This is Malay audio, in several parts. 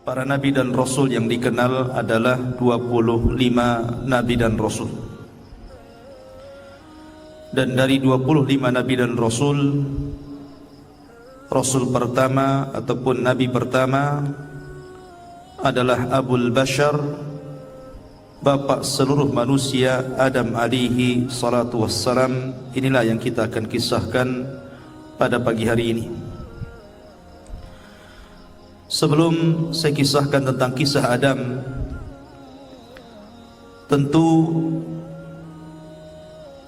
Para nabi dan rasul yang dikenal adalah 25 nabi dan rasul. Dan dari 25 nabi dan rasul, rasul pertama ataupun nabi pertama adalah Abul Bashar, bapak seluruh manusia, Adam alaihi salatu wassalam. Inilah yang kita akan kisahkan pada pagi hari ini. Sebelum saya kisahkan tentang kisah Adam, tentu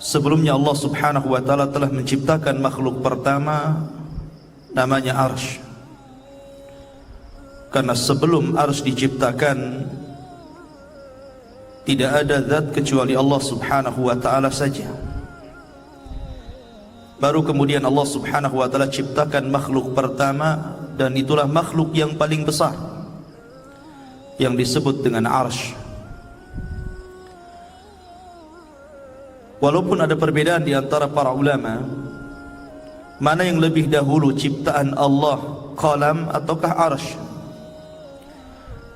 sebelumnya Allah subhanahu wa ta'ala telah menciptakan makhluk pertama namanya Arsy. Karena sebelum Arsy diciptakan, tidak ada zat kecuali Allah subhanahu wa ta'ala saja. Baru kemudian Allah subhanahu wa ta'ala ciptakan makhluk pertama, dan itulah makhluk yang paling besar yang disebut dengan Arsy. Walaupun ada perbedaan di antara para ulama, mana yang lebih dahulu ciptaan Allah, qalam ataukah Arsy?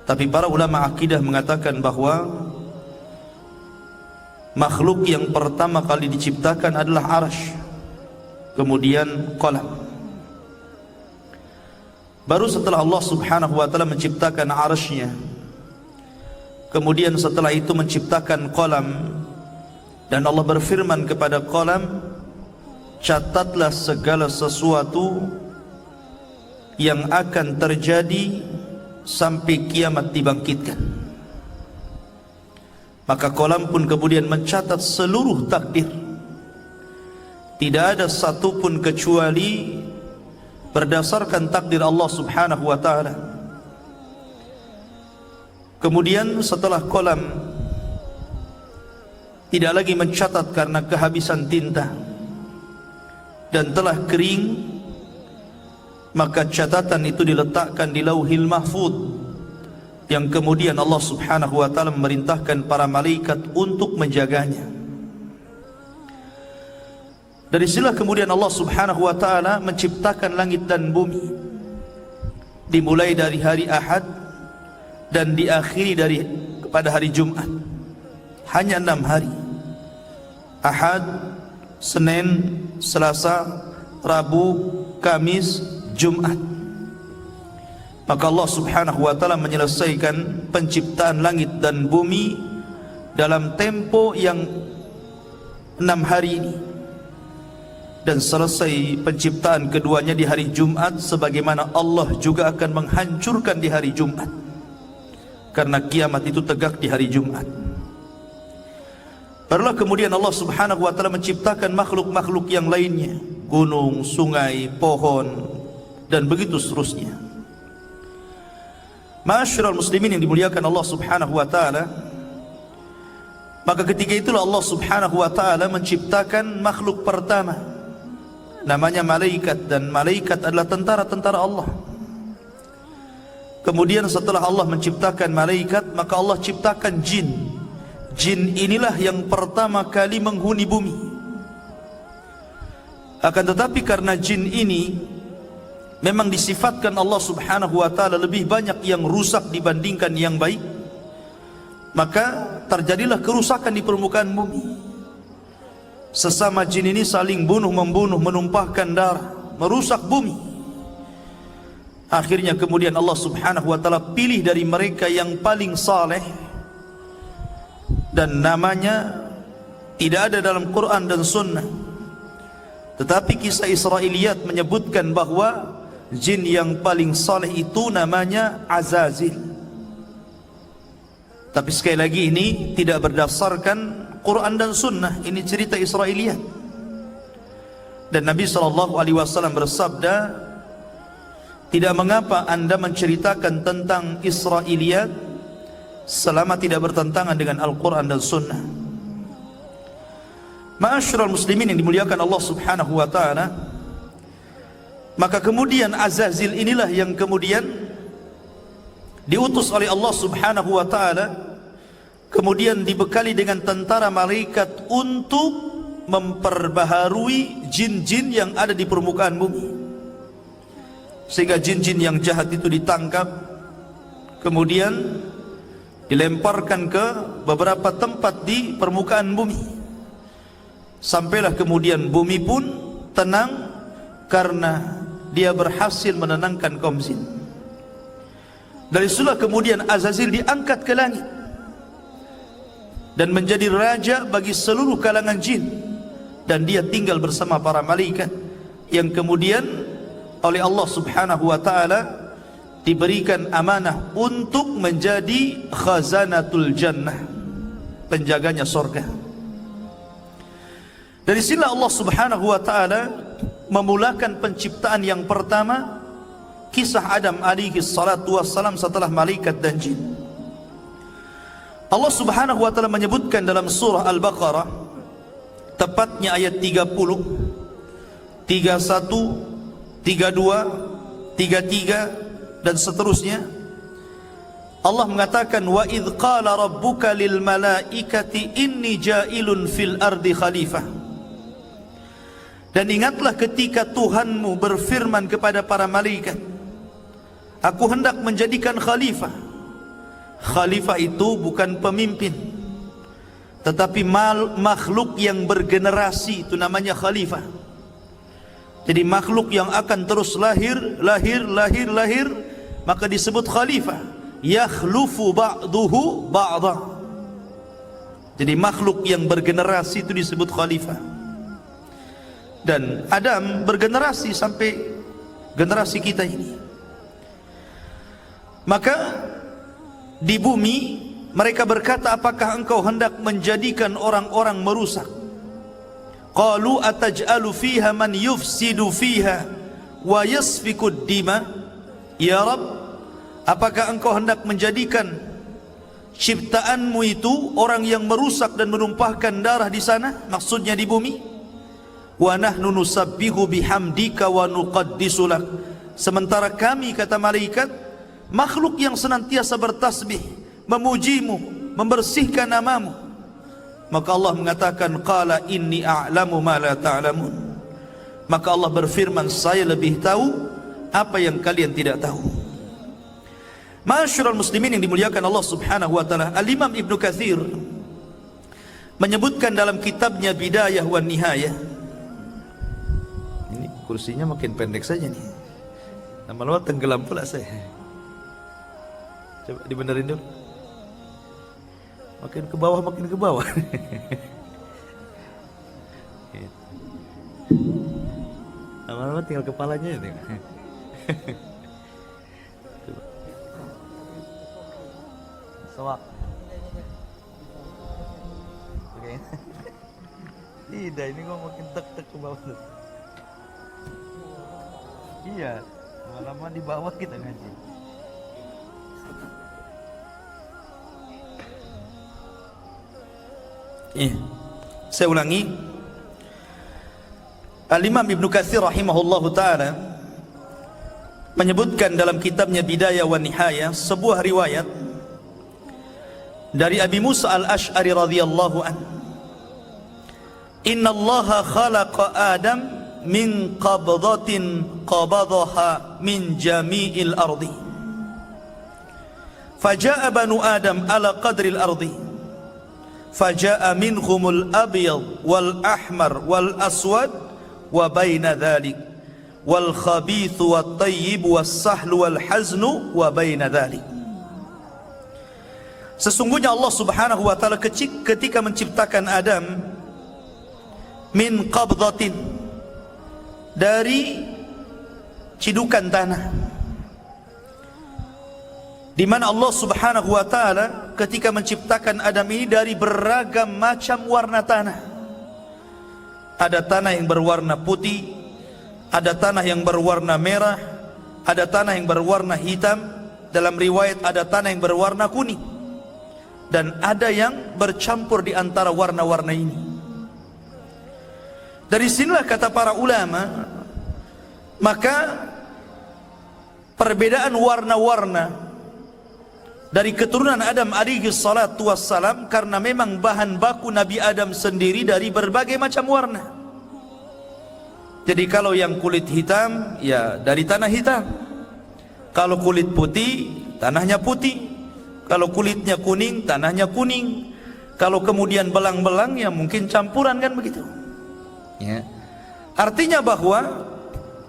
Tapi para ulama akidah mengatakan bahwa makhluk yang pertama kali diciptakan adalah Arsy, kemudian qalam. Baru setelah Allah subhanahu wa ta'ala menciptakan Arsy-nya, kemudian setelah itu menciptakan qalam, dan Allah berfirman kepada qalam, catatlah segala sesuatu yang akan terjadi sampai kiamat dibangkitkan. Maka qalam pun kemudian mencatat seluruh takdir. Tidak ada satupun kecuali berdasarkan takdir Allah subhanahu wa ta'ala. Kemudian setelah qalam tidak lagi mencatat karena kehabisan tinta dan telah kering, maka catatan itu diletakkan di Lauhil Mahfuz, yang kemudian Allah subhanahu wa ta'ala memerintahkan para malaikat untuk menjaganya. Dari sinilah kemudian Allah subhanahu wa ta'ala menciptakan langit dan bumi, dimulai dari hari Ahad dan diakhiri pada hari Jumat. Hanya 6 hari: Ahad, Senin, Selasa, Rabu, Kamis, Jumat. Maka Allah subhanahu wa ta'ala menyelesaikan penciptaan langit dan bumi dalam tempo yang 6 hari ini, dan selesai penciptaan keduanya di hari Jumat, sebagaimana Allah juga akan menghancurkan di hari Jumat, karena kiamat itu tegak di hari Jumat. Barulah kemudian Allah subhanahu wa ta'ala menciptakan makhluk-makhluk yang lainnya, gunung, sungai, pohon, dan begitu seterusnya. Ma'asyiral muslimin yang dimuliakan Allah subhanahu wa ta'ala, maka ketika itulah Allah subhanahu wa ta'ala menciptakan makhluk pertama, namanya malaikat, dan malaikat adalah tentara-tentara Allah. Kemudian setelah Allah menciptakan malaikat, maka Allah ciptakan jin. Jin inilah yang pertama kali menghuni bumi. Akan tetapi karena jin ini memang disifatkan Allah subhanahu wa ta'ala lebih banyak yang rusak dibandingkan yang baik, maka terjadilah kerusakan di permukaan bumi. Sesama jin ini saling bunuh-membunuh, menumpahkan darah, merusak bumi. Akhirnya kemudian Allah subhanahu wa ta'ala pilih dari mereka yang paling saleh, dan namanya tidak ada dalam Quran dan Sunnah, tetapi kisah Israiliyat menyebutkan bahwa jin yang paling saleh itu namanya Azazil. Tapi sekali lagi ini tidak berdasarkan Quran dan Sunnah, ini cerita Israiliyat. Dan Nabi SAW bersabda, tidak mengapa anda menceritakan tentang Israiliyat selama tidak bertentangan dengan Al-Quran dan Sunnah. Ma'asyiral muslimin yang dimuliakan Allah subhanahu wa ta'ala, maka kemudian Azazil inilah yang kemudian diutus oleh Allah subhanahu wa ta'ala, kemudian dibekali dengan tentara malaikat untuk memperbaharui jin-jin yang ada di permukaan bumi, sehingga jin-jin yang jahat itu ditangkap, kemudian dilemparkan ke beberapa tempat di permukaan bumi. Sampailah kemudian bumi pun tenang karena dia berhasil menenangkan kaum jin. Dari situlah kemudian Azazil diangkat ke langit dan menjadi raja bagi seluruh kalangan jin, dan dia tinggal bersama para malaikat yang kemudian oleh Allah Subhanahu wa taala diberikan amanah untuk menjadi khazanatul jannah, penjaganya surga. Dari sini Allah Subhanahu wa taala memulakan penciptaan yang pertama, kisah Adam alaihi salatu wassalam setelah malaikat dan jin. Allah Subhanahu wa taala menyebutkan dalam surah Al-Baqarah, tepatnya ayat 30, 31, 32, 33 dan seterusnya. Allah mengatakan, wa idh qala rabbuka lil malaikati inni ja'ilun fil ardi khalifah. Dan ingatlah ketika Tuhanmu berfirman kepada para malaikat, aku hendak menjadikan khalifah. Khalifah itu bukan pemimpin, tetapi makhluk yang bergenerasi, itu namanya khalifah. Jadi makhluk yang akan terus lahir, maka disebut khalifah. Yakhlufu ba'duhu ba'da. Jadi makhluk yang bergenerasi itu disebut khalifah. Dan Adam bergenerasi sampai generasi kita ini. Maka di bumi mereka berkata, apakah engkau hendak menjadikan orang-orang merusak? Qalu ataj'alu fiha man yufsidu fiha wa yasfikud dima. Ya Rabb, apakah engkau hendak menjadikan ciptaanmu itu orang yang merusak dan menumpahkan darah di sana, maksudnya di bumi? Wa nahnu nusabbihu bihamdika wa nuqaddisu lak. Sementara kami, kata malaikat, makhluk yang senantiasa bertasbih, memujimu, membersihkan namamu. Maka Allah mengatakan, qala inni a'lamu ma la ta'lamun. Maka Allah berfirman, saya lebih tahu apa yang kalian tidak tahu. Ma'asyiral muslimin yang dimuliakan Allah Subhanahu wa taala, Al-Imam Ibnu Katsir menyebutkan dalam kitabnya Bidayah wan Nihayah. Ini kursinya makin pendek saja nih. Lama-lama tenggelam pula saya. Coba dibenerin dulu. Makin ke bawah, makin ke bawah. Lama-lama tinggal kepalanya ya. Coba. Sewak. Oke. Tidak, ini kok makin tek-tek ke bawah tuh. Iya, lama-lama di bawah kita ngaji. Saya ulangi. Al-Imam Ibnu Katsir rahimahullahu taala menyebutkan dalam kitabnya Bidayah wan Nihayah sebuah riwayat dari Abi Musa Al-Asy'ari radhiyallahu anhu. Innallaha khalaqa Adam min qabdatin qabadaha min jami'il ardi. Faja'a banu Adam ala qadril ardi. Faja'a minhumul abyad wal ahmar wal aswad wa baina dhalik wal khabithu wat tayyib was sahlu wal haznu wa baina dhalik. Sesungguhnya Allah Subhanahu wa taala ketika menciptakan Adam min qabdatin, dari cidukan tanah, di mana Allah Subhanahu wa taala ketika menciptakan Adam ini dari beragam macam warna tanah. Ada tanah yang berwarna putih, ada tanah yang berwarna merah, ada tanah yang berwarna hitam, dalam riwayat ada tanah yang berwarna kuning, dan ada yang bercampur di antara warna-warna ini. Dari sinilah kata para ulama, maka perbedaan warna-warna dari keturunan Adam alaihi salatu wassalam, karena memang bahan baku Nabi Adam sendiri dari berbagai macam warna. Jadi kalau yang kulit hitam, ya dari tanah hitam. Kalau kulit putih, tanahnya putih. Kalau kulitnya kuning, tanahnya kuning. Kalau kemudian belang-belang, ya mungkin campuran, kan begitu ya. Artinya bahwa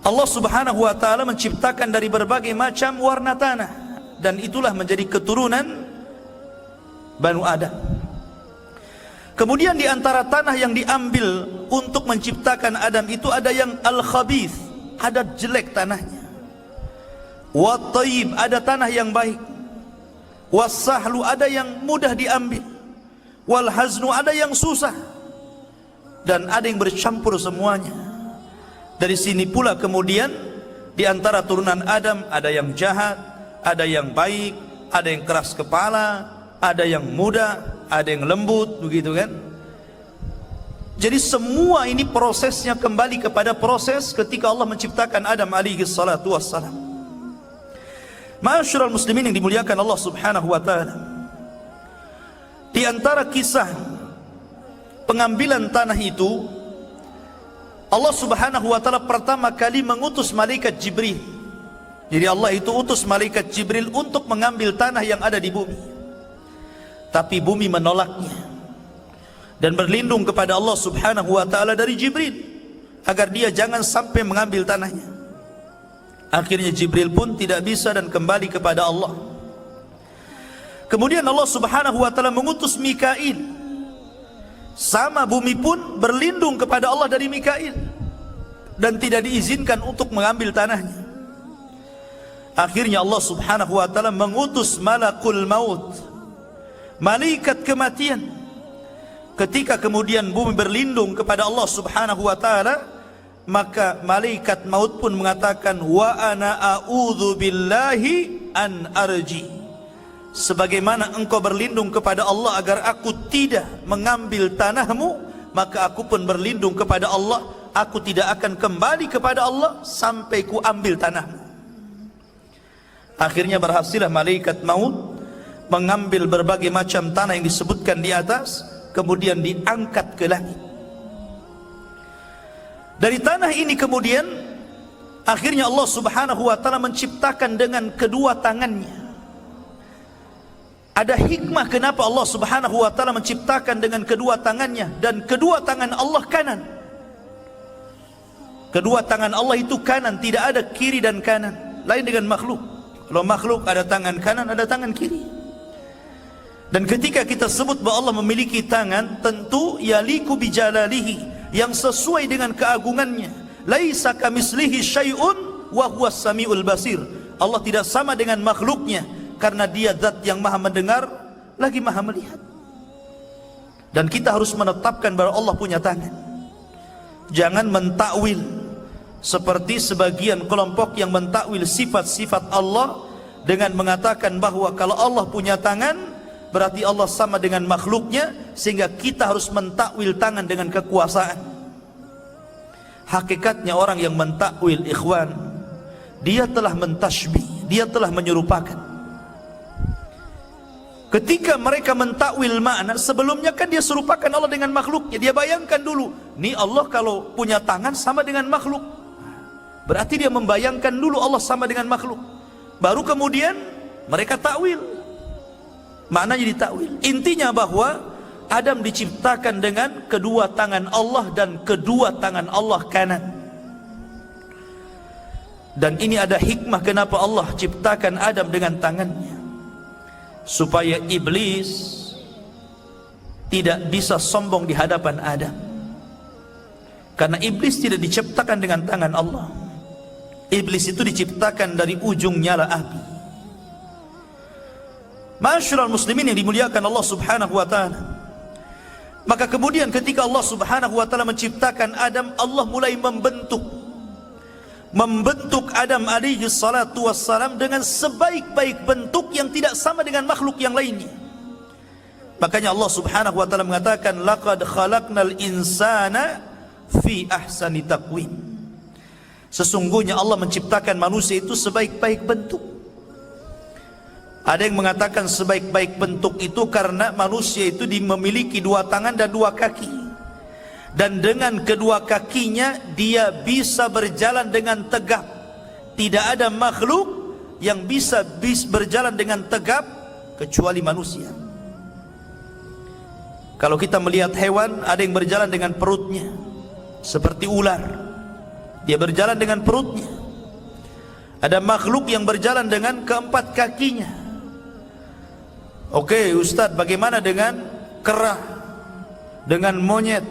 Allah subhanahu wa ta'ala menciptakan dari berbagai macam warna tanah, dan itulah menjadi keturunan Banu Adam. Kemudian di antara tanah yang diambil untuk menciptakan Adam itu ada yang al-khabith, ada jelek tanahnya. Wa tayyib, ada tanah yang baik. Was-sahlu, ada yang mudah diambil. Wal haznu, ada yang susah. Dan ada yang bercampur semuanya. Dari sini pula kemudian di antara turunan Adam ada yang jahat, ada yang baik, ada yang keras kepala, ada yang muda, ada yang lembut, begitu kan? Jadi semua ini prosesnya kembali kepada proses ketika Allah menciptakan Adam alaihi salatu wassalam. Ma'asyiral muslimin yang dimuliakan Allah subhanahu wa ta'ala, di antara kisah pengambilan tanah itu, Allah subhanahu wa ta'ala pertama kali mengutus malaikat Jibril. Jadi Allah itu utus malaikat Jibril untuk mengambil tanah yang ada di bumi. Tapi bumi menolaknya dan berlindung kepada Allah subhanahu wa ta'ala dari Jibril agar dia jangan sampai mengambil tanahnya. Akhirnya Jibril pun tidak bisa dan kembali kepada Allah. Kemudian Allah subhanahu wa ta'ala mengutus Mikail. Sama bumi pun berlindung kepada Allah dari Mikail dan tidak diizinkan untuk mengambil tanahnya. Akhirnya Allah subhanahu wa ta'ala mengutus malakul maut, malaikat kematian. Ketika kemudian bumi berlindung kepada Allah subhanahu wa ta'ala, maka malaikat maut pun mengatakan, wa ana a'udzu billahi an arji. Sebagaimana engkau berlindung kepada Allah agar aku tidak mengambil tanahmu, maka aku pun berlindung kepada Allah, aku tidak akan kembali kepada Allah sampai ku ambil tanahmu. Akhirnya berhasillah malaikat maut mengambil berbagai macam tanah yang disebutkan di atas, kemudian diangkat ke langit. Dari tanah ini kemudian akhirnya Allah subhanahu wa ta'ala menciptakan dengan kedua tangannya. Ada hikmah kenapa Allah subhanahu wa ta'ala menciptakan dengan kedua tangannya, dan kedua tangan Allah kanan. Kedua tangan Allah itu kanan, tidak ada kiri dan kanan, lain dengan makhluk. Kalau makhluk ada tangan kanan, ada tangan kiri. Dan ketika kita sebut bahwa Allah memiliki tangan, tentu yaliku bijalalihi, yang sesuai dengan keagungannya. Laisa kamislihi syai'un wa huwas samiul basir. Allah tidak sama dengan makhluknya, karena dia zat yang maha mendengar lagi maha melihat. Dan kita harus menetapkan bahwa Allah punya tangan. Jangan mentakwil seperti sebagian kelompok yang mentakwil sifat-sifat Allah dengan mengatakan bahwa kalau Allah punya tangan berarti Allah sama dengan makhluknya, sehingga kita harus mentakwil tangan dengan kekuasaan. Hakikatnya orang yang mentakwil, ikhwan, dia telah mentashbih, dia telah menyerupakan. Ketika mereka mentakwil makna, sebelumnya kan dia serupakan Allah dengan makhluknya. Dia bayangkan dulu, nih Allah kalau punya tangan sama dengan makhluk, berarti dia membayangkan dulu Allah sama dengan makhluk. Baru kemudian mereka takwil, maknanya ditakwil. Intinya bahwa Adam diciptakan dengan kedua tangan Allah, dan kedua tangan Allah kanan. Dan ini ada hikmah kenapa Allah ciptakan Adam dengan tangannya, supaya iblis tidak bisa sombong di hadapan Adam. Karena iblis tidak diciptakan dengan tangan Allah. Iblis itu diciptakan dari ujung nyala api. Ma'asyiral muslimin yang dimuliakan Allah subhanahu wa ta'ala, maka kemudian ketika Allah subhanahu wa ta'ala menciptakan Adam, Allah mulai membentuk Adam alaihi salatu wassalam dengan sebaik-baik bentuk yang tidak sama dengan makhluk yang lainnya. Makanya Allah subhanahu wa ta'ala mengatakan, laqad khalaqnal insana fi ahsani taqwim. Sesungguhnya Allah menciptakan manusia itu sebaik-baik bentuk. Ada yang mengatakan sebaik-baik bentuk itu karena manusia itu memiliki dua tangan dan dua kaki, dan dengan kedua kakinya dia bisa berjalan dengan tegap. Tidak ada makhluk yang bisa berjalan dengan tegap kecuali manusia. Kalau kita melihat hewan, ada yang berjalan dengan perutnya seperti ular, dia berjalan dengan perutnya. Ada makhluk yang berjalan dengan keempat kakinya. Oke, Ustadz, bagaimana dengan kera, dengan monyet?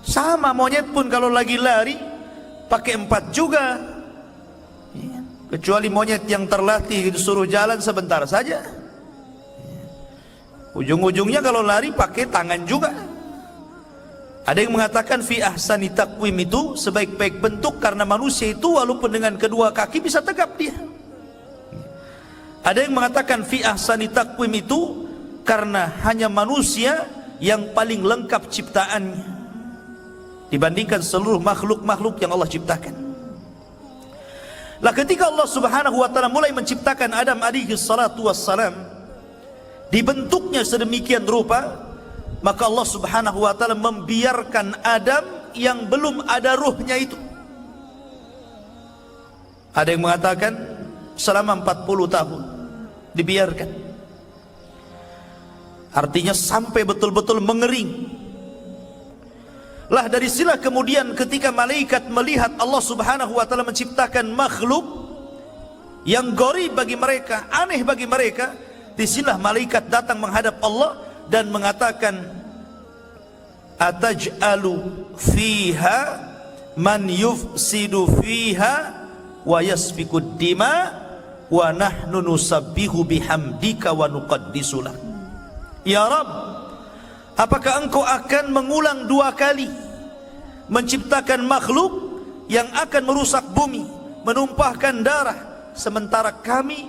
Sama, monyet pun kalau lagi lari pakai 4 juga, kecuali monyet yang terlatih disuruh jalan sebentar saja, ujung-ujungnya kalau lari pakai tangan juga. Ada yang mengatakan fi ahsani taqwim itu sebaik-baik bentuk, karena manusia itu walaupun dengan kedua kaki bisa tegap dia. Ada yang mengatakan fi ahsani taqwim itu karena hanya manusia yang paling lengkap ciptaannya dibandingkan seluruh makhluk-makhluk yang Allah ciptakan. Lah ketika Allah Subhanahu wa taala mulai menciptakan Adam alaihi salatu wassalam, dibentuknya sedemikian rupa, maka Allah Subhanahu wa taala membiarkan Adam yang belum ada ruhnya itu. Ada yang mengatakan selama 40 tahun dibiarkan. Artinya sampai betul-betul mengering. Lah dari sila kemudian ketika malaikat melihat Allah Subhanahu wa taala menciptakan makhluk yang gharib bagi mereka, aneh bagi mereka, di sinilah malaikat datang menghadap Allah dan mengatakan, ataj'alu fiha man yufsidu fiha wa yasfikud dima wa nahnu nusabbihu bihamdika wa nuqaddisu lak. Ya Rabb, apakah engkau akan mengulang 2 kali menciptakan makhluk yang akan merusak bumi, menumpahkan darah, sementara kami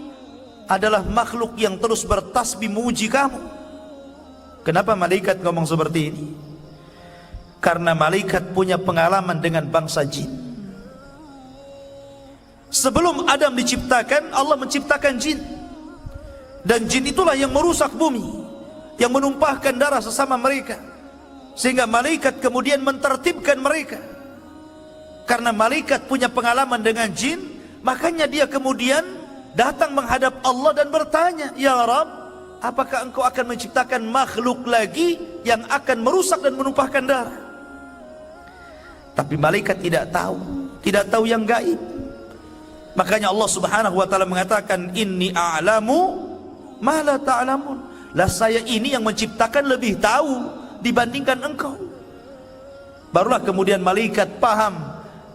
adalah makhluk yang terus bertasbih memuji kamu? Kenapa malaikat ngomong seperti ini? Karena malaikat punya pengalaman dengan bangsa jin. Sebelum Adam diciptakan, Allah menciptakan jin, dan jin itulah yang merusak bumi, yang menumpahkan darah sesama mereka, sehingga malaikat kemudian mentertibkan mereka. Karena malaikat punya pengalaman dengan jin, makanya dia kemudian datang menghadap Allah dan bertanya, ya Rabb, apakah engkau akan menciptakan makhluk lagi yang akan merusak dan menumpahkan darah? Tapi malaikat tidak tahu yang gaib. Makanya Allah Subhanahu wa taala mengatakan, inni a'lamu ma la ta'lamun. Lah saya ini yang menciptakan lebih tahu dibandingkan engkau. Barulah kemudian malaikat paham,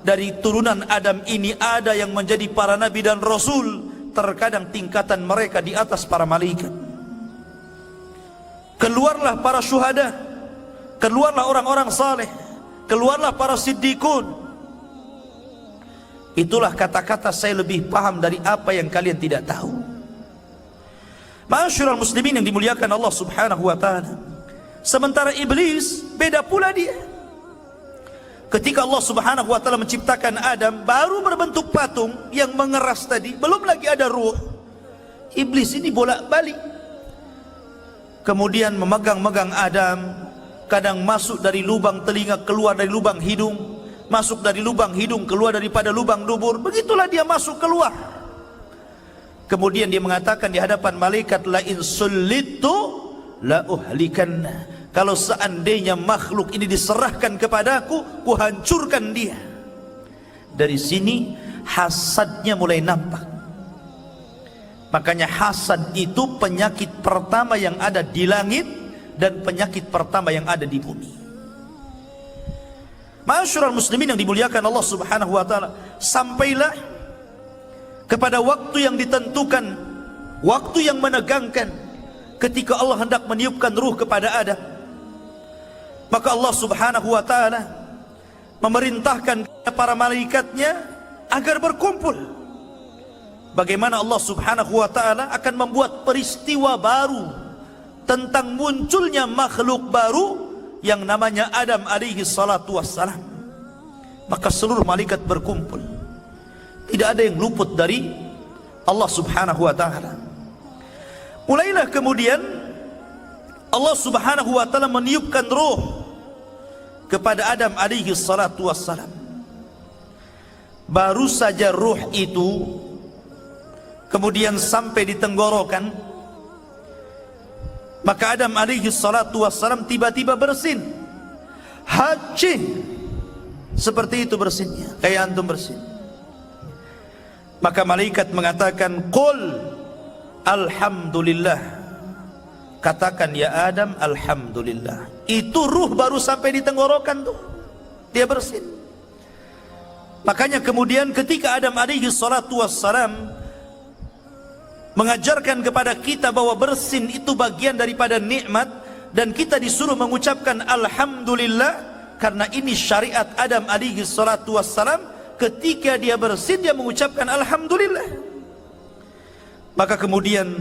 dari turunan Adam ini ada yang menjadi para nabi dan rasul. Terkadang tingkatan mereka di atas para malaikat. Keluarlah para syuhada, keluarlah orang-orang saleh, keluarlah para siddiqun. Itulah kata-kata saya lebih paham dari apa yang kalian tidak tahu. Ma'asyiral muslimin yang dimuliakan Allah Subhanahu wa taala. Sementara iblis beda pula dia. Ketika Allah Subhanahu wa taala menciptakan Adam, baru berbentuk patung yang mengeras tadi, belum lagi ada ruh. Iblis ini bolak-balik. Kemudian memegang-megang Adam, kadang masuk dari lubang telinga, keluar dari lubang hidung, masuk dari lubang hidung, keluar daripada lubang dubur. Begitulah dia masuk keluar. Kemudian dia mengatakan di hadapan malaikat, la in sullitu la uhlikanna. Kalau seandainya makhluk ini diserahkan kepadaku, ku hancurkan dia. Dari sini hasadnya mulai nampak. Makanya hasad itu penyakit pertama yang ada di langit dan penyakit pertama yang ada di bumi. Ma'asyiral muslimin yang dimuliakan Allah Subhanahu wa taala, sampailah kepada waktu yang ditentukan, waktu yang menegangkan, ketika Allah hendak meniupkan ruh kepada Adam. Maka Allah Subhanahu wa taala memerintahkan kepada para malaikatnya agar berkumpul. Bagaimana Allah Subhanahu wa taala akan membuat peristiwa baru tentang munculnya makhluk baru yang namanya Adam alaihi salatu wassalam. Maka seluruh malaikat berkumpul. Tidak ada yang luput dari Allah Subhanahu wa taala. Mulailah kemudian Allah Subhanahu wa taala meniupkan ruh kepada Adam alaihi salatu wassalam. Baru saja ruh itu kemudian sampai di tenggorokan, maka Adam alaihi salatu wassalam tiba-tiba bersin. Haji, seperti itu bersinnya, kayak antum bersin. Maka malaikat mengatakan, qul alhamdulillah, katakan ya Adam alhamdulillah. Itu ruh baru sampai di tenggorokan tuh, dia bersin. Makanya kemudian ketika Adam alaihi salatu wassalam mengajarkan kepada kita bahwa bersin itu bagian daripada nikmat, dan kita disuruh mengucapkan alhamdulillah, karena ini syariat Adam alaihi salatu wassalam. Ketika dia bersin, dia mengucapkan alhamdulillah. Maka kemudian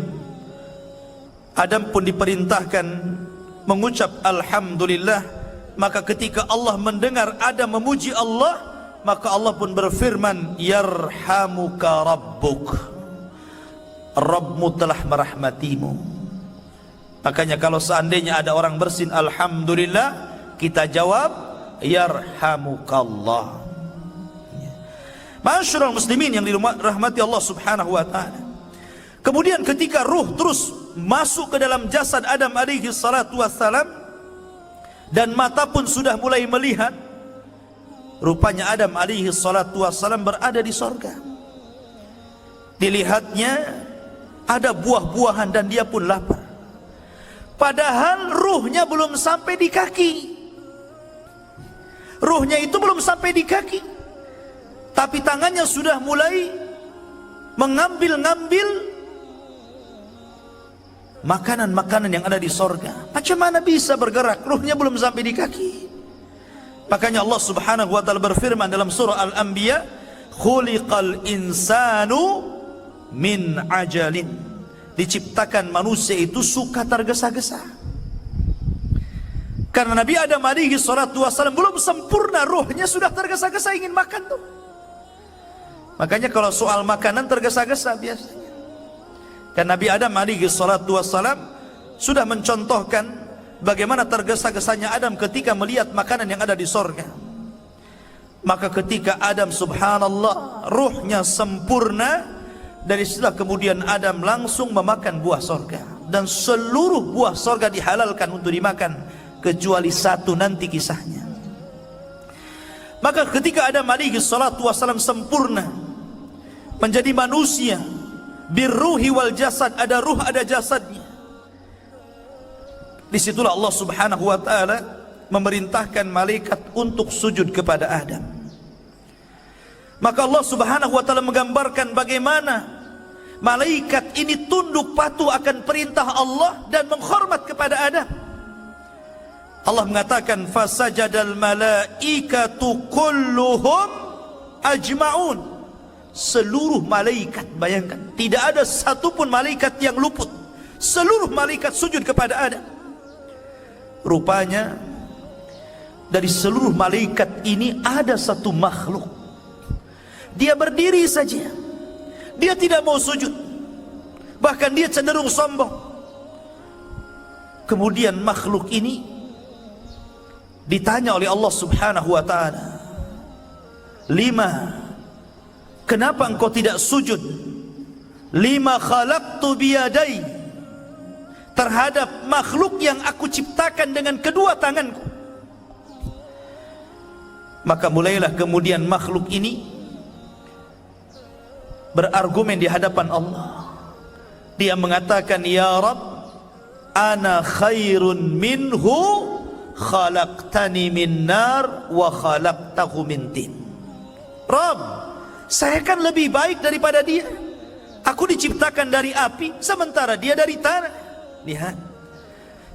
Adam pun diperintahkan mengucap alhamdulillah. Maka ketika Allah mendengar Adam memuji Allah, maka Allah pun berfirman, yarhamuka rabbuk, Rabbmu telah merahmatimu. Makanya kalau seandainya ada orang bersin alhamdulillah, kita jawab yarhamukallah. Masyarul muslimin yang dirahmati Allah subhanahu wa ta'ala. Kemudian ketika ruh terus masuk ke dalam jasad Adam alaihi salatu wassalam, dan mata pun sudah mulai melihat, rupanya Adam alaihi salatu wassalam berada di sorga. Dilihatnya ada buah-buahan dan dia pun lapar. Padahal ruhnya belum sampai di kaki. Ruhnya itu belum sampai di kaki, tapi tangannya sudah mulai mengambil-ngambil makanan-makanan yang ada di sorga. Macam mana bisa bergerak? Ruhnya belum sampai di kaki. Makanya Allah subhanahu wa ta'ala berfirman dalam surah Al-Anbiya, khuliqal insanu min ajalin. Diciptakan manusia itu suka tergesa-gesa. Karena Nabi Adam alaihi salatu wassalam belum sempurna, ruhnya sudah tergesa-gesa ingin makan tuh. Makanya kalau soal makanan tergesa-gesa biasanya. Karena Nabi Adam alaihi salatu wassalam sudah mencontohkan bagaimana tergesa-gesanya Adam ketika melihat makanan yang ada di sorga. Maka ketika Adam subhanallah ruhnya sempurna, dari setelah kemudian Adam langsung memakan buah sorga. Dan seluruh buah sorga dihalalkan untuk dimakan, kecuali satu, nanti kisahnya. Maka ketika Adam alaihi salatu wassalam sempurna menjadi manusia, birruhi wal jasad, ada ruh ada jasadnya, disitulah Allah subhanahu wa ta'ala memerintahkan malaikat untuk sujud kepada Adam. Maka Allah subhanahu wa ta'ala menggambarkan bagaimana malaikat ini tunduk patuh akan perintah Allah dan menghormat kepada Adam. Allah mengatakan, fasajadal malaikatu kulluhum ajma'un. Seluruh malaikat, bayangkan, tidak ada satupun malaikat yang luput. Seluruh malaikat sujud kepada Adam. Rupanya dari seluruh malaikat ini ada satu makhluk, dia berdiri saja, dia tidak mau sujud, bahkan dia cenderung sombong. Kemudian makhluk ini ditanya oleh Allah subhanahu wa ta'ala, lima, kenapa engkau tidak sujud? Lima khalaqtu biyadai, terhadap makhluk yang aku ciptakan dengan kedua tanganku. Maka mulailah kemudian makhluk ini berargumen di hadapan Allah. Dia mengatakan, ya Rabb, ana khairun minhu, khalaqtani min nar wa khalaqtahu min tin. Rabb, saya kan lebih baik daripada dia. Aku diciptakan dari api, sementara dia dari tanah. Lihat,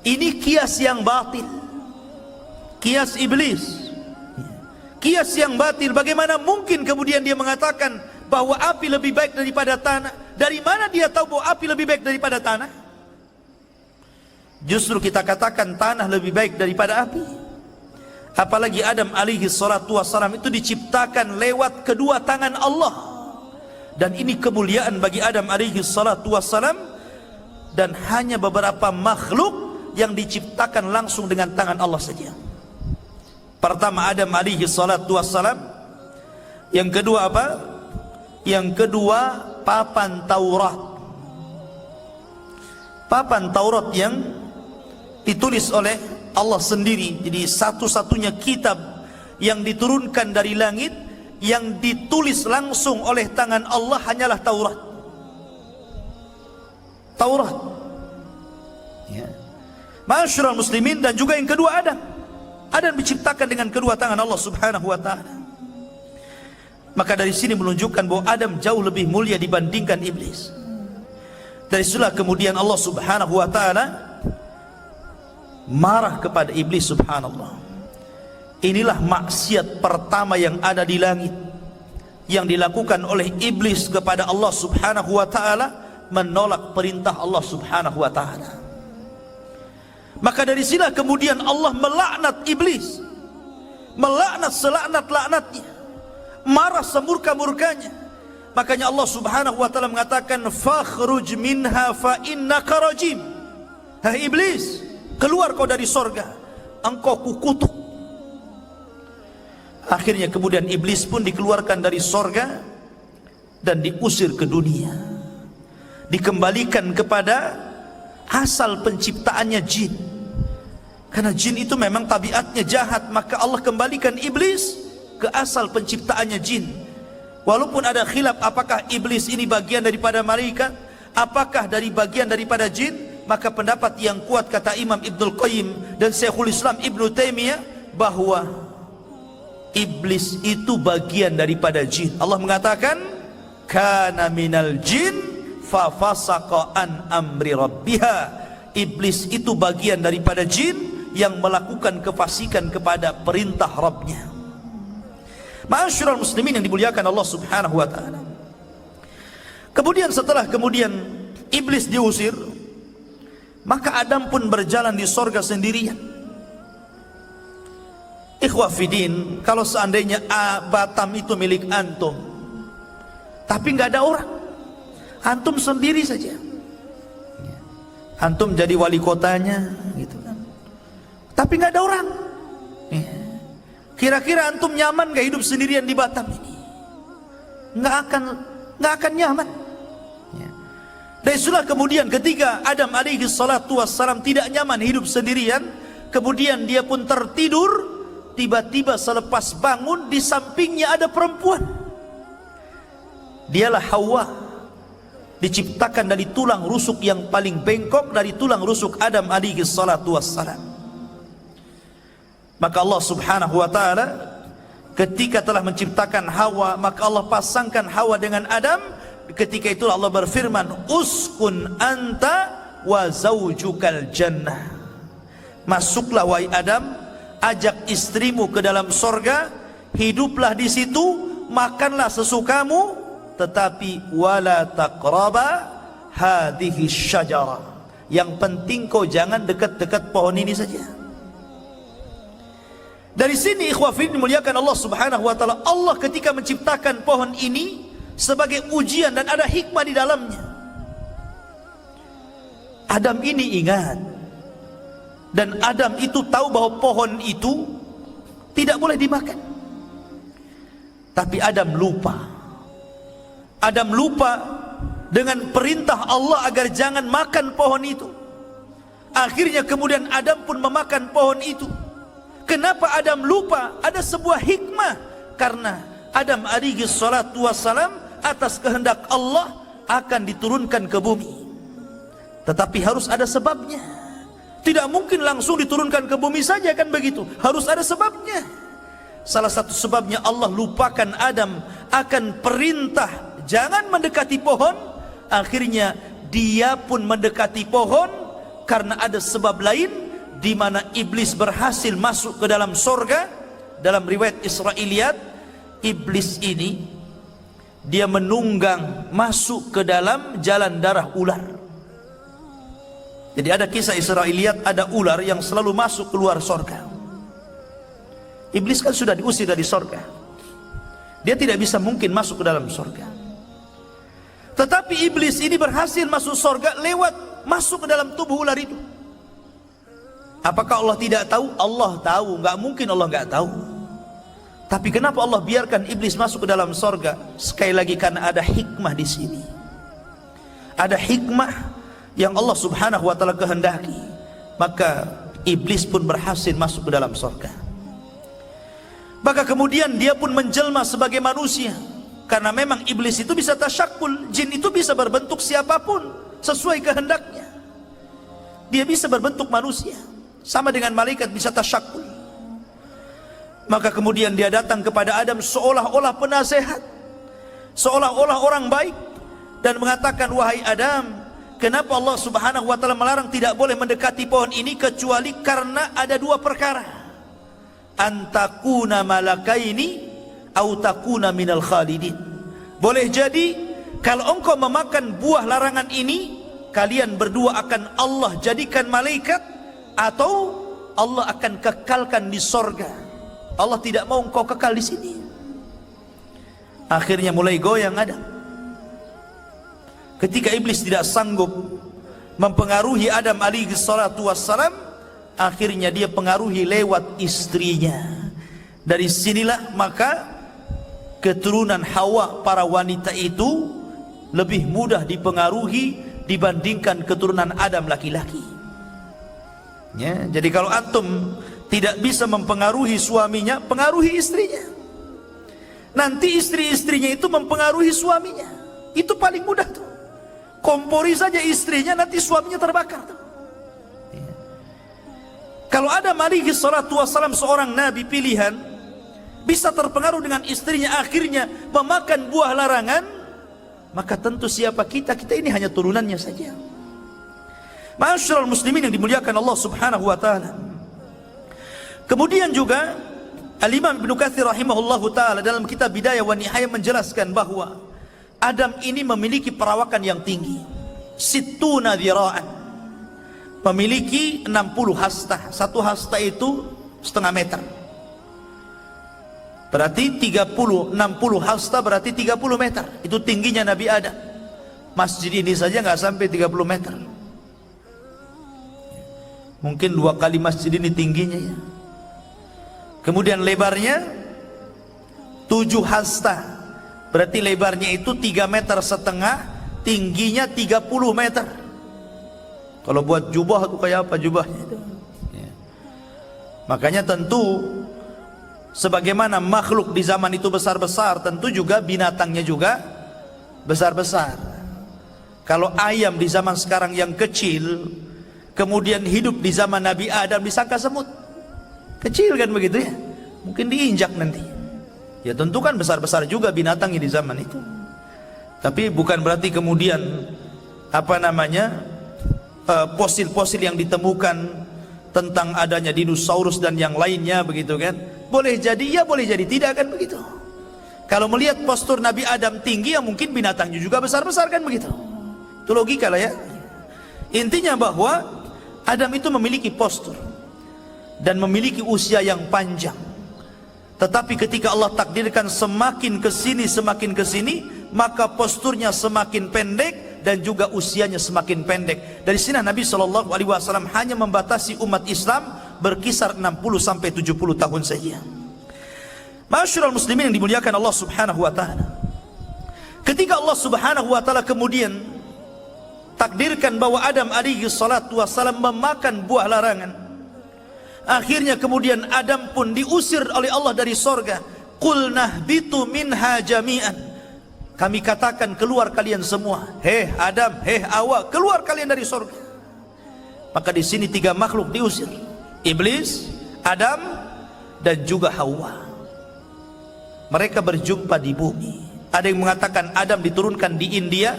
ini kias yang batil, kias iblis, kias yang batil. Bagaimana mungkin kemudian dia mengatakan bahwa api lebih baik daripada tanah? Dari mana dia tahu bahwa api lebih baik daripada tanah? Justru kita katakan tanah lebih baik daripada api. Apalagi Adam alaihi salatu wassalam itu diciptakan lewat kedua tangan Allah. Dan ini kemuliaan bagi Adam alaihi salatu wassalam. Dan hanya beberapa makhluk yang diciptakan langsung dengan tangan Allah saja. Pertama Adam alaihi salatu wassalam. Yang kedua apa? Yang kedua papan Taurat. Papan Taurat yang ditulis oleh Allah sendiri. Jadi satu-satunya kitab yang diturunkan dari langit yang ditulis langsung oleh tangan Allah hanyalah Taurat. Taurat. Ya. Ma'asyiral muslimin, dan juga yang kedua Adam. Adam diciptakan dengan kedua tangan Allah Subhanahu wa taala. Maka dari sini menunjukkan bahwa Adam jauh lebih mulia dibandingkan iblis. Dari situlah kemudian Allah Subhanahu wa taala marah kepada iblis. Subhanallah. Inilah maksiat pertama yang ada di langit yang dilakukan oleh iblis kepada Allah Subhanahu wa taala, menolak perintah Allah Subhanahu wa taala. Maka dari sini kemudian Allah melaknat iblis, melaknat selaknat-laknatnya, marah semurka-murkanya. Makanya Allah Subhanahu wa taala mengatakan, fakhruj minha fa innaka rajim. Hai iblis, keluar kau dari sorga, engkau kukutuk. Akhirnya kemudian iblis pun dikeluarkan dari sorga dan diusir ke dunia, dikembalikan kepada asal penciptaannya, jin. Karena jin itu memang tabiatnya jahat, maka Allah kembalikan iblis ke asal penciptaannya, jin. Walaupun ada khilaf apakah iblis ini bagian daripada malaikat, apakah dari bagian daripada jin, maka pendapat yang kuat kata Imam Ibnul Qayyim dan Syekhul Islam Ibnu Taimiyah bahwa iblis itu bagian daripada jin. Allah mengatakan, kana minal jin fa fasaqa an amri rabbiha. Iblis itu bagian daripada jin yang melakukan kefasikan kepada perintah Rabbnya. Ma'asyiral muslimin yang dimuliakan Allah Subhanahu wa taala. Kemudian setelah iblis diusir, maka Adam pun berjalan di sorga sendirian. Ikhwah fidin, kalau seandainya Batam itu milik antum, tapi nggak ada orang, antum sendiri saja, antum jadi wali kotanya, gitu kan, tapi nggak ada orang. Kira-kira antum nyaman nggak hidup sendirian di Batam ini? Nggak akan nyaman. Dan itulah kemudian ketika Adam alaihi salatu wassalam tidak nyaman hidup sendirian, kemudian dia pun tertidur. Tiba-tiba selepas bangun, di sampingnya ada perempuan. Dialah Hawa, diciptakan dari tulang rusuk yang paling bengkok dari tulang rusuk Adam alaihi salatu wassalam. Maka Allah Subhanahu wa taala ketika telah menciptakan Hawa, maka Allah pasangkan Hawa dengan Adam. Ketika itu Allah berfirman, uskun anta wa zaujukal jannah. Masuklah wahai Adam, ajak istrimu ke dalam sorga, hiduplah di situ, makanlah sesukamu, tetapi wala taqraba hadhihi syajara. Yang penting kau jangan dekat-dekat pohon ini saja. Dari sini ikhwah fillah dimuliakan Allah Subhanahu wa taala, Allah ketika menciptakan pohon ini sebagai ujian dan ada hikmah di dalamnya. Adam ini ingat, dan Adam itu tahu bahwa pohon itu tidak boleh dimakan. Tapi Adam lupa. Adam lupa dengan perintah Allah agar jangan makan pohon itu. Akhirnya kemudian Adam pun memakan pohon itu. Kenapa Adam lupa? Ada sebuah hikmah. Karena Adam alaihi salatu wassalam atas kehendak Allah akan diturunkan ke bumi. Tetapi harus ada sebabnya. Tidak mungkin langsung diturunkan ke bumi saja, kan begitu. Harus ada sebabnya. Salah satu sebabnya Allah lupakan Adam akan perintah jangan mendekati pohon. Akhirnya dia pun mendekati pohon karena ada sebab lain, di mana iblis berhasil masuk ke dalam sorga. Dalam riwayat Israiliyat, iblis ini dia menunggang masuk ke dalam jalan darah ular. Jadi ada kisah Israiliyat, ada ular yang selalu masuk keluar sorga. Iblis kan sudah diusir dari sorga, dia tidak bisa mungkin masuk ke dalam sorga. Tetapi iblis ini berhasil masuk sorga lewat masuk ke dalam tubuh ular itu. Apakah Allah tidak tahu? Allah tahu, nggak mungkin Allah nggak tahu. Tapi kenapa Allah biarkan iblis masuk ke dalam sorga? Sekali lagi karena ada hikmah di sini. ada hikmah yang Allah subhanahu wa ta'ala kehendaki, maka iblis pun berhasil masuk ke dalam surga. Maka kemudian dia pun menjelma sebagai manusia, karena memang iblis itu bisa tasyakul, jin itu bisa berbentuk siapapun sesuai kehendaknya. Dia bisa berbentuk manusia, sama dengan malaikat bisa tasyakul. Maka kemudian dia datang kepada Adam seolah-olah penasehat, seolah-olah orang baik, dan mengatakan, wahai Adam, kenapa Allah subhanahu wa ta'ala melarang tidak boleh mendekati pohon ini kecuali karena ada dua perkara, antakuna malakaini au takuna minal khalidin. Boleh jadi kalau engkau memakan buah larangan ini, kalian berdua akan Allah jadikan malaikat, atau Allah akan kekalkan di sorga. Allah tidak mau engkau kekal di sini. Akhirnya mulai goyang Adam. Ketika iblis tidak sanggup mempengaruhi Adam alaihi salatu wassalam, akhirnya dia pengaruhi lewat istrinya. Dari sinilah maka keturunan Hawa, para wanita itu lebih mudah dipengaruhi dibandingkan keturunan Adam laki-laki. Ya, jadi kalau antum tidak bisa mempengaruhi suaminya, pengaruhi istrinya. Nanti istri-istrinya itu mempengaruhi suaminya. Itu paling mudah tuh. Kompori saja istrinya, nanti suaminya terbakar tuh. Ya. Kalau Adam alaihi salatu wassalam seorang nabi pilihan, bisa terpengaruh dengan istrinya, akhirnya memakan buah larangan, maka tentu siapa kita? Kita ini hanya turunannya saja. Ma'asyiral muslimin yang dimuliakan Allah subhanahu wa ta'ala. Kemudian juga Al-Imam Ibnu Katsir rahimahullahu ta'ala dalam kitab Bidayah wa Nihayah menjelaskan bahwa Adam ini memiliki perawakan yang tinggi, sittuna dzira'an, memiliki 60 hasta. Satu hasta itu setengah meter, berarti 60 hasta berarti 30 meter. Itu tingginya Nabi Adam. Masjid ini saja nggak sampai 30 meter. Mungkin 2 kali masjid ini tingginya ya. Kemudian lebarnya 7 hasta, berarti lebarnya itu 3,5 meter, tingginya 30 meter. Kalau buat jubah itu kayak apa jubahnya itu ya. Makanya tentu sebagaimana makhluk di zaman itu besar-besar, tentu juga binatangnya juga besar-besar. Kalau ayam di zaman sekarang yang kecil, kemudian hidup di zaman Nabi Adam, disangka semut. Kecil kan begitu ya, mungkin diinjak nanti. Ya tentu kan besar-besar juga binatangnya di zaman itu. Tapi bukan berarti kemudian fosil-fosil yang ditemukan tentang adanya dinosaurus dan yang lainnya begitu kan, boleh jadi ya, boleh jadi tidak kan begitu. Kalau melihat postur Nabi Adam tinggi, ya mungkin binatangnya juga besar-besar kan begitu. Itu logika lah ya. Intinya bahwa Adam itu memiliki postur dan memiliki usia yang panjang. Tetapi ketika Allah takdirkan semakin ke sini, maka posturnya semakin pendek dan juga usianya semakin pendek. Dari sini Nabi SAW hanya membatasi umat Islam berkisar 60 sampai 70 tahun saja. Ma'asyiral muslimin yang dimuliakan Allah Subhanahu wa taala. Ketika Allah Subhanahu wa taala kemudian takdirkan bahwa Adam alaihi salatu wassalam memakan buah larangan, akhirnya kemudian Adam pun diusir oleh Allah dari sorga. Qulna bitu minha jami'an, kami katakan keluar kalian semua. Hei Adam, hei Hawa, keluar kalian dari sorga. Maka di sini 3 makhluk diusir, iblis, Adam, dan juga Hawa. Mereka berjumpa di bumi. Ada yang mengatakan Adam diturunkan di India,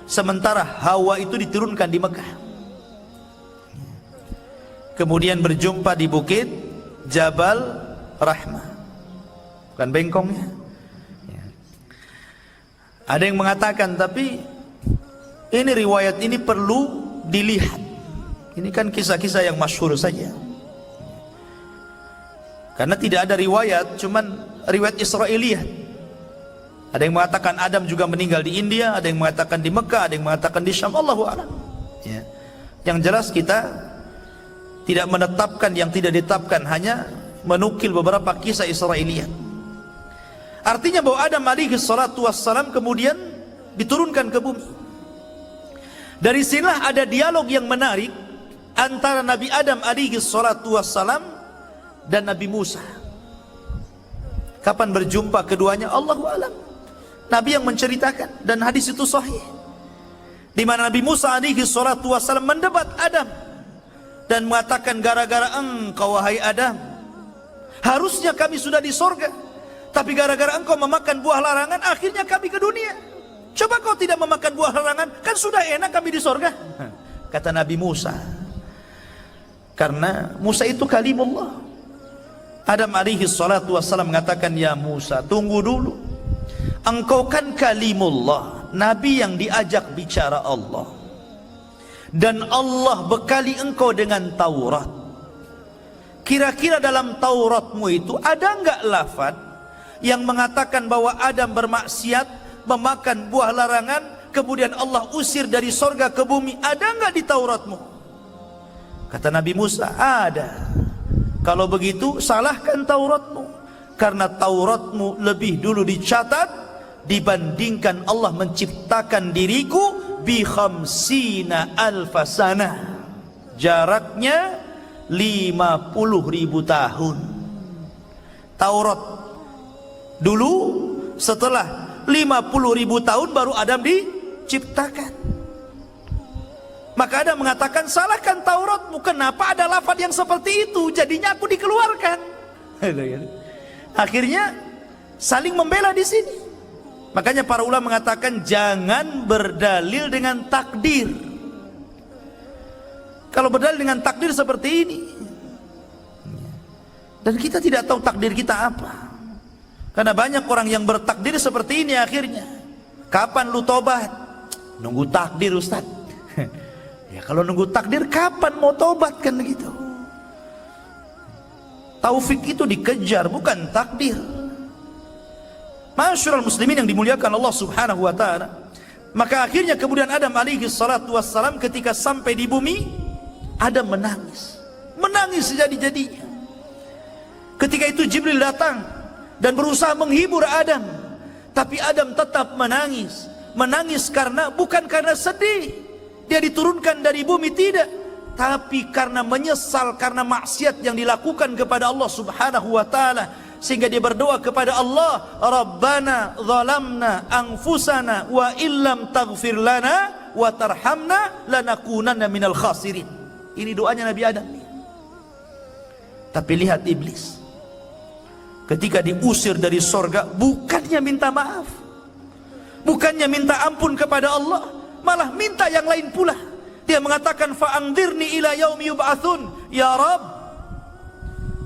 sementara Hawa itu diturunkan di Mekah. Kemudian berjumpa di bukit Jabal Rahmah, bukan bengkongnya ya. Ada yang mengatakan, tapi ini riwayat ini perlu dilihat. Ini kan kisah-kisah yang masyhur saja, karena tidak ada riwayat, cuman riwayat Israiliyah. Ada yang mengatakan Adam juga meninggal di India, ada yang mengatakan di Mekah, ada yang mengatakan di Syam, Allahu a'lam ya. Yang jelas kita tidak menetapkan yang tidak ditetapkan, hanya menukil beberapa kisah Israiliyat. Artinya bahwa Adam alaihi salatu wassalam kemudian diturunkan ke bumi. Dari sinilah ada dialog yang menarik antara Nabi Adam alaihi salatu wassalam dan Nabi Musa. Kapan berjumpa keduanya? Allahu a'lam. Nabi yang menceritakan, dan hadis itu sahih, di mana Nabi Musa alaihi salatu wassalam mendebat Adam dan mengatakan, gara-gara engkau wahai Adam, harusnya kami sudah di sorga, tapi gara-gara engkau memakan buah larangan, akhirnya kami ke dunia. Coba kau tidak memakan buah larangan, kan sudah enak kami di sorga. Kata Nabi Musa, karena Musa itu kalimullah. Adam alaihi salatu wassalam mengatakan, ya Musa, tunggu dulu, engkau kan kalimullah, Nabi yang diajak bicara Allah, dan Allah bekali engkau dengan Taurat. Kira-kira dalam Tauratmu itu ada enggak lafaz yang mengatakan bahwa Adam bermaksiat, memakan buah larangan, kemudian Allah usir dari sorga ke bumi? Ada enggak di Tauratmu? Kata Nabi Musa, ada. Kalau begitu salahkan Tauratmu, karena Tauratmu lebih dulu dicatat dibandingkan Allah menciptakan diriku bi khamsina alfasana, jaraknya 50.000 tahun. Taurat dulu, setelah 50.000 tahun baru Adam diciptakan. Maka Adam mengatakan, salahkan Tauratmu, kenapa ada lafaz yang seperti itu, jadinya aku dikeluarkan. Akhirnya saling membela di sini. Makanya para ulama mengatakan, jangan berdalil dengan takdir. Kalau berdalil dengan takdir seperti ini, dan kita tidak tahu takdir kita apa. Karena banyak orang yang bertakdir seperti ini akhirnya. Kapan lu tobat? Nunggu takdir, Ustaz. Ya kalau nunggu takdir, kapan mau tobat, kan begitu. Taufik itu dikejar, bukan takdir. Masyarul muslimin yang dimuliakan Allah subhanahu wa ta'ala. Maka akhirnya kemudian Adam alaihi salatu wassalam ketika sampai di bumi, Adam menangis. Menangis sejadi-jadinya. Ketika itu Jibril datang dan berusaha menghibur Adam, tapi Adam tetap menangis. Menangis karena, bukan karena sedih dia diturunkan dari bumi, tidak, tapi karena menyesal karena maksiat yang dilakukan kepada Allah subhanahu wa ta'ala. Sehingga dia berdoa kepada Allah, Rabbana zalamna anfusana wa illam taghfir lana wa tarhamna lanakunanna minal khasirin. Ini doanya Nabi Adam. Tapi lihat iblis, ketika diusir dari sorga, bukannya minta maaf, bukannya minta ampun kepada Allah, malah minta yang lain pula. Dia mengatakan, fa'angdirni ila yaumi yub'atsun, ya Rabb,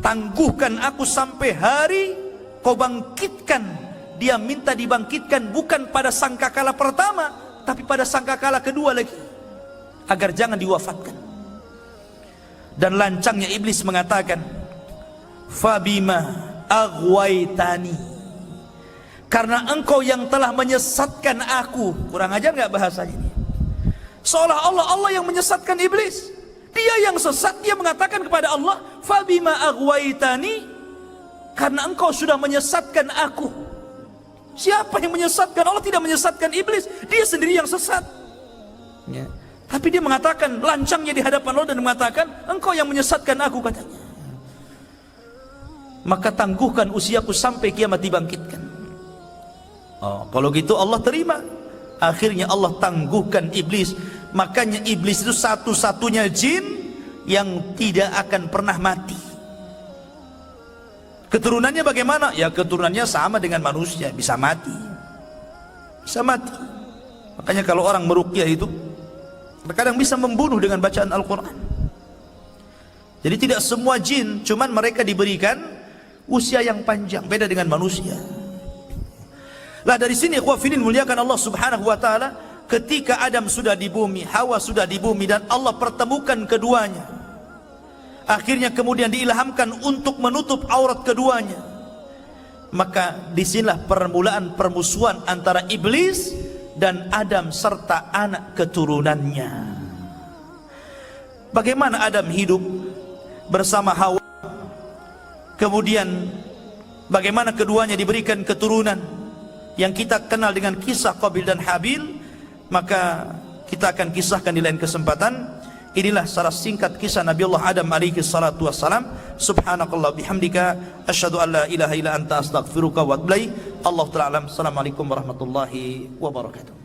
tangguhkan aku sampai hari kau bangkitkan. Dia minta dibangkitkan bukan pada sangkakala pertama, tapi pada sangkakala kedua lagi, agar jangan diwafatkan. Dan lancangnya iblis mengatakan, fabima aghwaitani, karena engkau yang telah menyesatkan aku. Kurang ajar nggak bahasanya ini? Seolah Allah yang menyesatkan iblis. Dia yang sesat, dia mengatakan kepada Allah, fabima aghwaitani, karena engkau sudah menyesatkan aku. Siapa yang menyesatkan? Allah tidak menyesatkan iblis, dia sendiri yang sesat. Ya. Tapi dia mengatakan, lancangnya di hadapan Allah dan mengatakan, engkau yang menyesatkan aku, katanya. Maka tangguhkan usiaku sampai kiamat dibangkitkan. Oh, kalau gitu Allah terima. Akhirnya Allah tangguhkan iblis. Makanya iblis itu satu-satunya jin yang tidak akan pernah mati. Keturunannya bagaimana? Ya keturunannya sama dengan manusia, bisa mati. Bisa mati. Makanya kalau orang meruqyah itu terkadang bisa membunuh dengan bacaan Al-Quran. Jadi tidak semua jin, cuman mereka diberikan usia yang panjang, beda dengan manusia. Lah dari sini ikhwafidin muliakan Allah subhanahu wa ta'ala, ketika Adam sudah di bumi, Hawa sudah di bumi, dan Allah pertemukan keduanya, akhirnya kemudian diilhamkan untuk menutup aurat keduanya. Maka disinilah permulaan permusuhan antara iblis dan Adam serta anak keturunannya. Bagaimana Adam hidup bersama Hawa, kemudian bagaimana keduanya diberikan keturunan yang kita kenal dengan kisah Qabil dan Habil. Maka kita akan kisahkan di lain kesempatan. Inilah secara singkat kisah Nabiullah Adam alaihi salatu wassalam. Subhanakallah bihamdika asyhadu an la ilaha illa anta astaghfiruka wa atubu ilaik. Allahu ta'ala alam. Assalamualaikum warahmatullahi wabarakatuh.